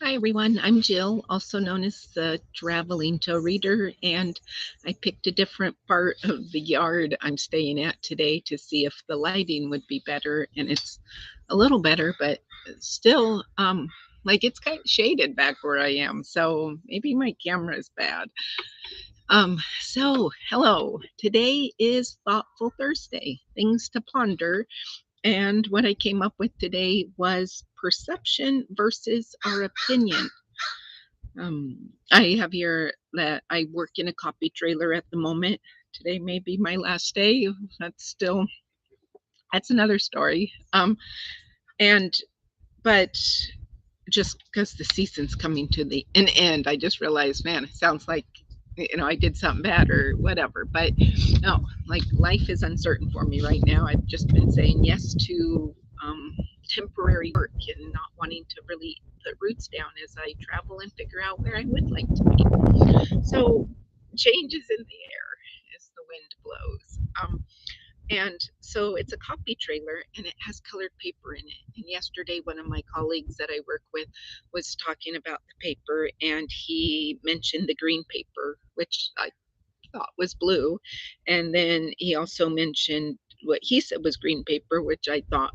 Hi everyone, I'm Jill, also known as the Traveling Toe Reader, and I picked a different part of the yard I'm staying at today to see if the lighting would be better, and it's a little better, but still, like it's kind of shaded back where I am, so maybe my camera is bad. Hello. Today is Thoughtful Thursday, things to ponder, and what I came up with today was perception versus our opinion. I have here that I work in a copy trailer at the moment. Today may be my last day. That's another story. And but just because the season's coming to an end, I just realized, man, it sounds like I did something bad or whatever. But no, like life is uncertain for me right now. I've just been saying yes to temporary work and not wanting to really put roots down as I travel and figure out where I would like to be. So changes in the air as the wind blows. And so it's a copy trailer and it has colored paper in it. And yesterday, one of my colleagues that I work with was talking about the paper and he mentioned the green paper, which I thought was blue. And then he also mentioned what he said was green paper, which I thought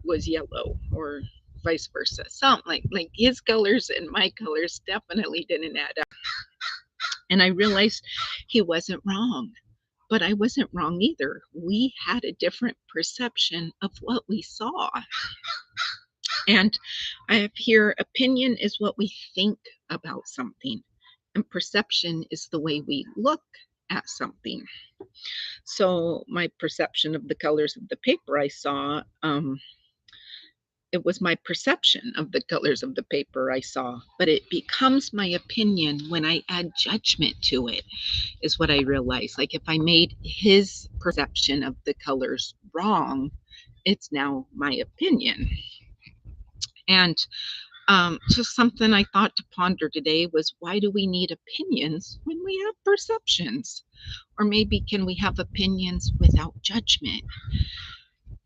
was yellow or vice versa. Something like his colors and my colors definitely didn't add up. And I realized he wasn't wrong, but I wasn't wrong either. We had a different perception of what we saw. And I have here opinion is what we think about something, and perception is the way we look at something. So, my perception of the colors of the paper I saw, it was my perception of the colors of the paper I saw, but it becomes my opinion when I add judgment to it, is what I realized. Like if I made his perception of the colors wrong, it's now my opinion. And just something I thought to ponder today was why do we need opinions when we have perceptions? Or maybe can we have opinions without judgment?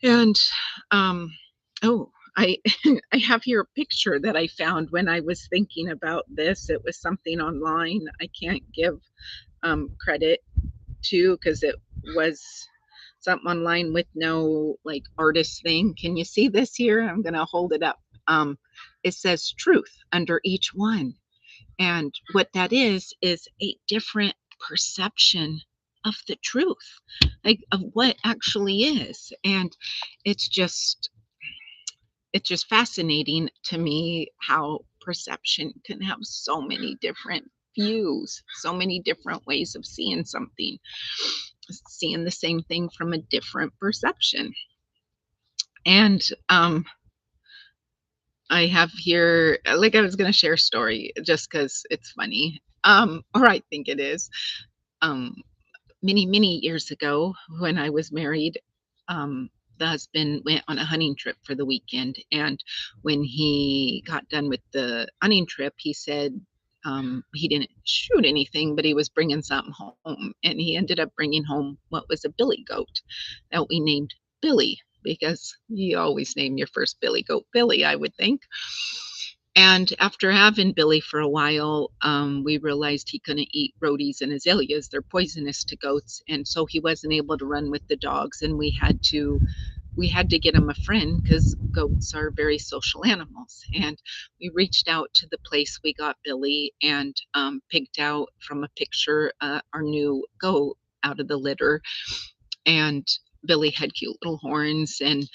And oh, I I have here a picture that I found when I was thinking about this. It was something online. I can't give credit to because it was something online with no like artist thing. Can you see this here? I'm gonna hold it up. It says truth under each one. And what that is a different perception of the truth, like of what actually is. And it's just it's just fascinating to me how perception can have so many different views, so many different ways of seeing something, seeing the same thing from a different perception. And I have here, like, I was going to share a story just because it's funny, or I think it is. Um, many years ago, when I was married, the husband went on a hunting trip for the weekend. And when he got done with the hunting trip, he said he didn't shoot anything, but he was bringing something home. And he ended up bringing home what was a billy goat that we named Billy, because you always name your first billy goat Billy, I would think. And after having Billy for a while, we realized he couldn't eat rhodiots and azaleas. They're poisonous to goats, and so he wasn't able to run with the dogs. And we had to get him a friend because goats are very social animals. And we reached out to the place we got Billy and picked out from a picture our new goat out of the litter. And Billy had cute little horns, and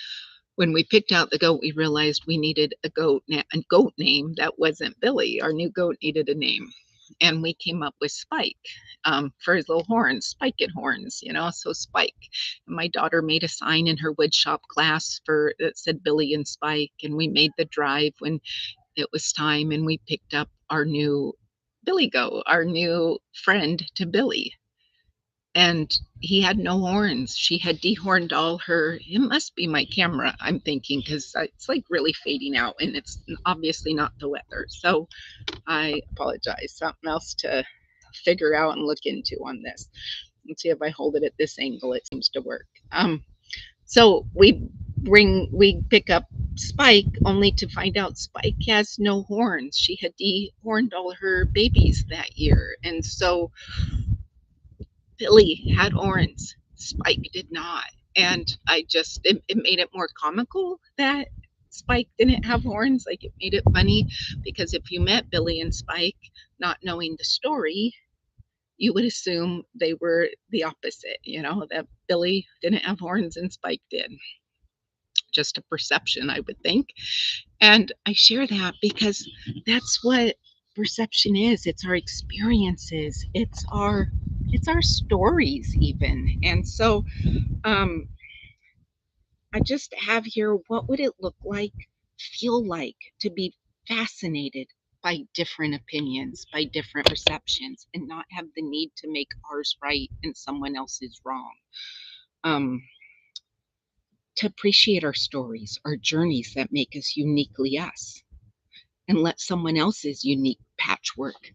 when we picked out the goat, we realized we needed a goat name that wasn't Billy. Our new goat needed a name, and we came up with Spike for his little horns, spiked horns. So Spike. And my daughter made a sign in her woodshop class for that said Billy and Spike, and we made the drive when it was time, and we picked up our new Billy goat, our new friend to Billy. And he had no horns. She had dehorned all her. It must be my camera, I'm thinking, because it's like really fading out, and it's obviously not the weather. So I apologize. Something else to figure out and look into on this. Let's see if I hold it at this angle. It seems to work. So we we pick up Spike only to find out Spike has no horns. She had dehorned all her babies that year. And so Billy had horns. Spike did not. And it made it more comical that Spike didn't have horns. Like it made it funny because if you met Billy and Spike not knowing the story, you would assume they were the opposite, that Billy didn't have horns and Spike did. Just a perception, I would think. And I share that because that's what perception is. It's our experiences. It's our stories even. And so um I just have here, what would it look like, feel like, to be fascinated by different opinions, by different perceptions, and not have the need to make ours right and someone else's wrong. Um, to appreciate our stories, our journeys that make us uniquely us, and let someone else's unique patchwork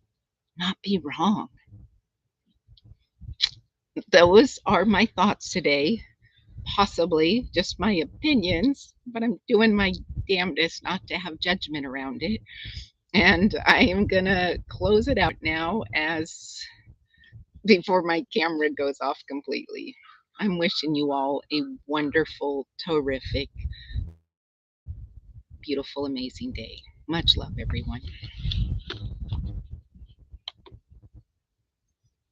not be wrong. Those are my thoughts today. Possibly just my opinions, but I'm doing my damnedest not to have judgment around it. And I am going to close it out now as before my camera goes off completely. I'm wishing you all a wonderful, terrific, beautiful, amazing day. Much love, everyone.